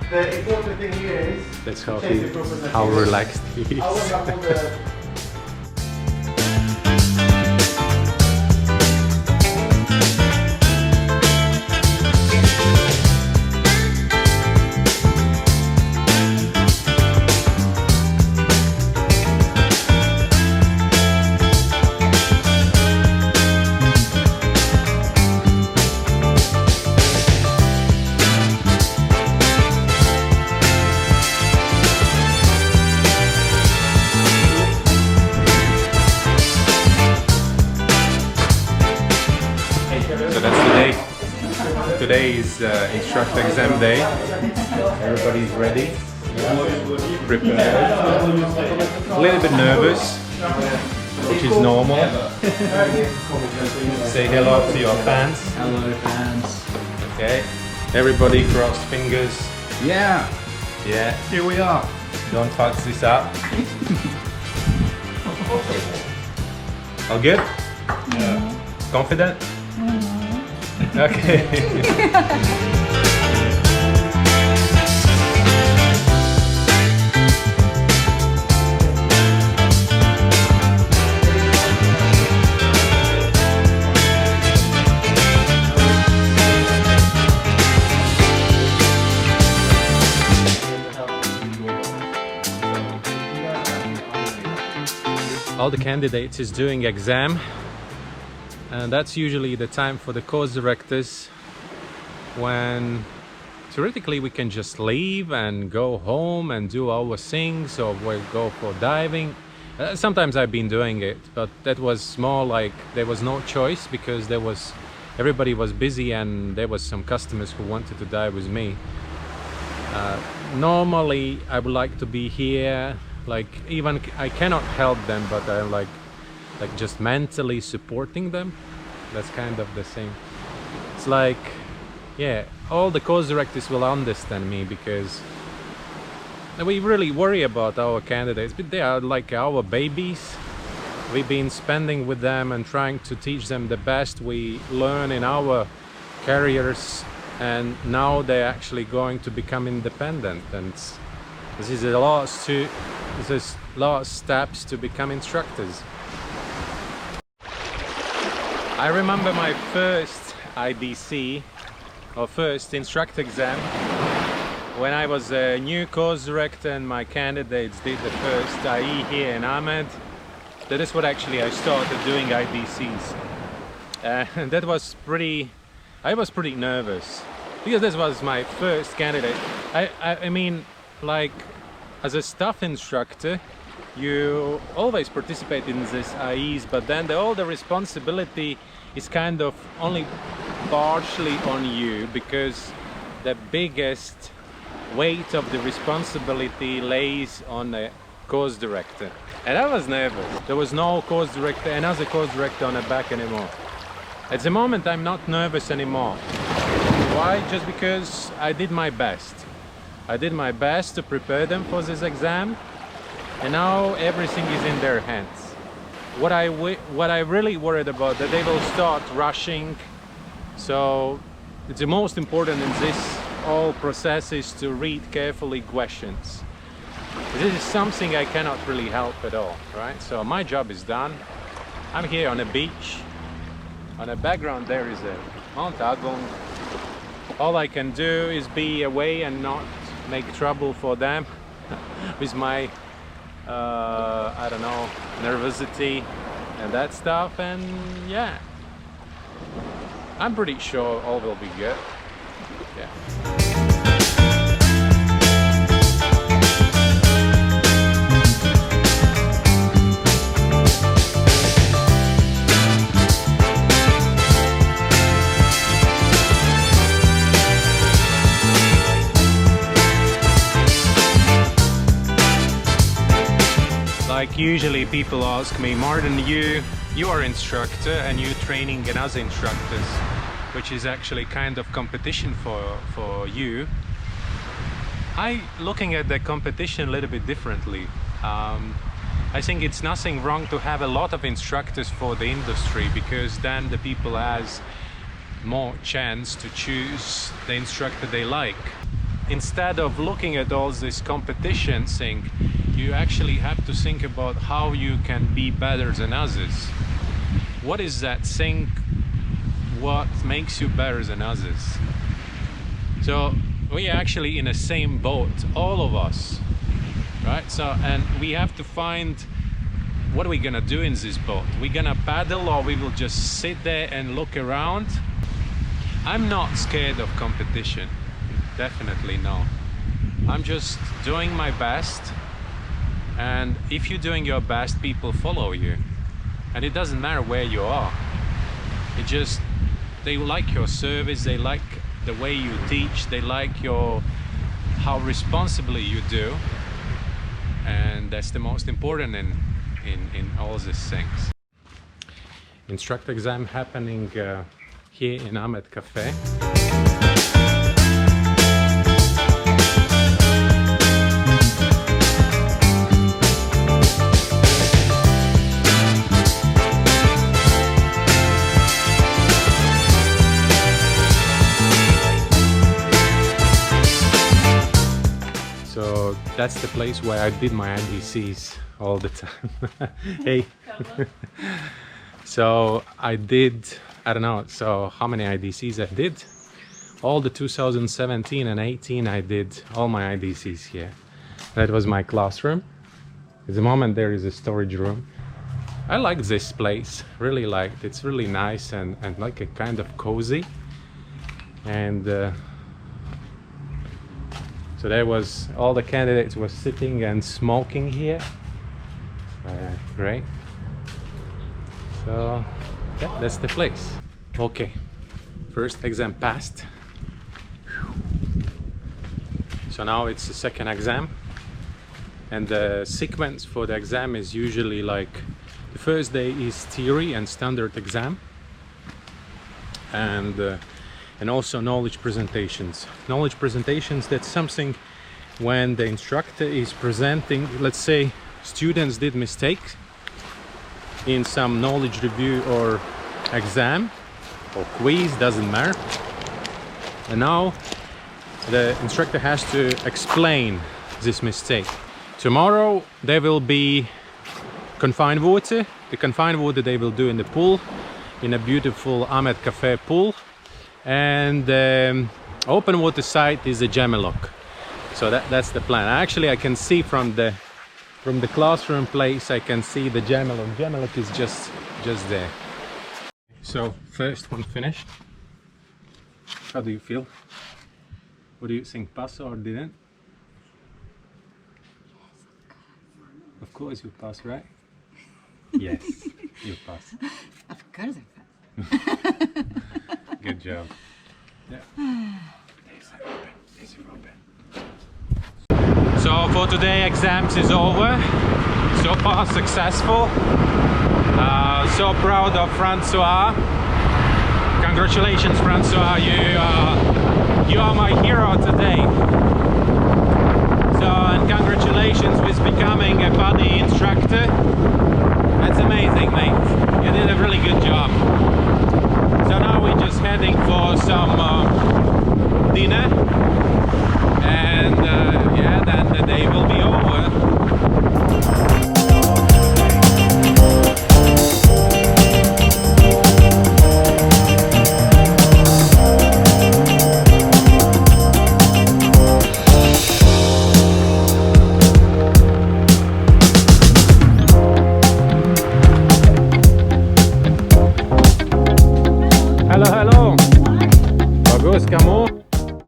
The important thing here is that's how relaxed he is. Today is instructor exam day. Everybody's ready, prepared. A little bit nervous, which is normal. Say hello to your fans. Hello fans. Okay. Everybody cross fingers. Yeah. Yeah. Here we are. Don't fuck this up. All good? Yeah. Confident? Okay. All the candidates is doing exam. And that's usually the time for the course directors when theoretically we can just leave and go home and do our things, or we'll go for diving. Sometimes I've been doing it, but that was more like there was no choice because everybody was busy and there was some customers who wanted to dive with me. Normally I would like to be here, like even I cannot help them, but I'm like just mentally supporting them. That's kind of the same. It's like, yeah, all the course directors will understand me because we really worry about our candidates, but they are like our babies. We've been spending with them and trying to teach them the best we learn in our careers, and now they're actually going to become independent, and this is a lot of steps to become instructors. I remember my first IBC, or first instructor exam, when I was a new course director and my candidates did the first IE here in Amed. That is what actually I started doing IBCs. And that was I was pretty nervous because this was my first candidate. I mean, like, as a staff instructor, you always participate in these IEs, but then all the responsibility is kind of only partially on you, because the biggest weight of the responsibility lays on the course director. And I was nervous. There was no course director, another course director on the back anymore. At the moment I'm not nervous anymore. Why? Just because I did my best. I did my best to prepare them for this exam, and now everything is in their hands. What I really worried about, that they will start rushing. So it's the most important in this whole process is to read carefully questions. This is something I cannot really help at all, right? So my job is done. I'm here on a beach. On the background there is a Mount Agung. All I can do is be away and not make trouble for them with my I don't know, nervosity and that stuff. And yeah, I'm pretty sure all will be good. Yeah. Like usually people ask me, Martin, you are instructor and you're training another instructors, which is actually kind of competition for you. I looking at the competition a little bit differently. I think it's nothing wrong to have a lot of instructors for the industry, because then the people has more chance to choose the instructor they like. instead of looking at all this competition thing, you actually have to think about how you can be better than others. What is that thing? What makes you better than others? So we are actually in the same boat, all of us, right? So, and we have to find, what are we gonna do in this boat? We're gonna paddle, or we will just sit there and look around? I'm not scared of competition, definitely no. I'm just doing my best, and if you're doing your best, people follow you. And it doesn't matter where you are. It just, they like your service, they like the way you teach, they like how responsibly you do. And that's the most important in all these things. Instructor exam happening here in Amed Cafe. So that's the place where I did my IDCs all the time. Hey. So I did, I don't know, so how many IDCs I did? All the 2017 and 18 I did all my IDCs here. That was my classroom. At the moment there is a storage room. I like this place, really liked it. It's really nice and like a kind of cozy. And so there was, all the candidates were sitting and smoking here. Great. So yeah, that's the place. Okay, first exam passed. So now it's the second exam, and the sequence for the exam is usually like the first day is theory and standard exam, and also knowledge presentations. Knowledge presentations, that's something when the instructor is presenting, let's say students did mistakes in some knowledge review or exam or quiz, doesn't matter. And now the instructor has to explain this mistake. Tomorrow there will be confined water. The confined water they will do in the pool, in a beautiful Amed Cafe pool. And open water site is a Gemelok. So that's the plan. Actually, I can see from the classroom place, I can see the Gemelok. Gemelok is just there. So first one finished. How do you feel? What do you think, pass or didn't? Of course you pass, right? Yes, you pass. Of course I pass. Good job. Yeah. So for today, exams is over. So far successful. So proud of Francois. Congratulations, Francois. You are my hero today. So, and congratulations with becoming a PADI instructor. That's amazing, mate. You did a really good job.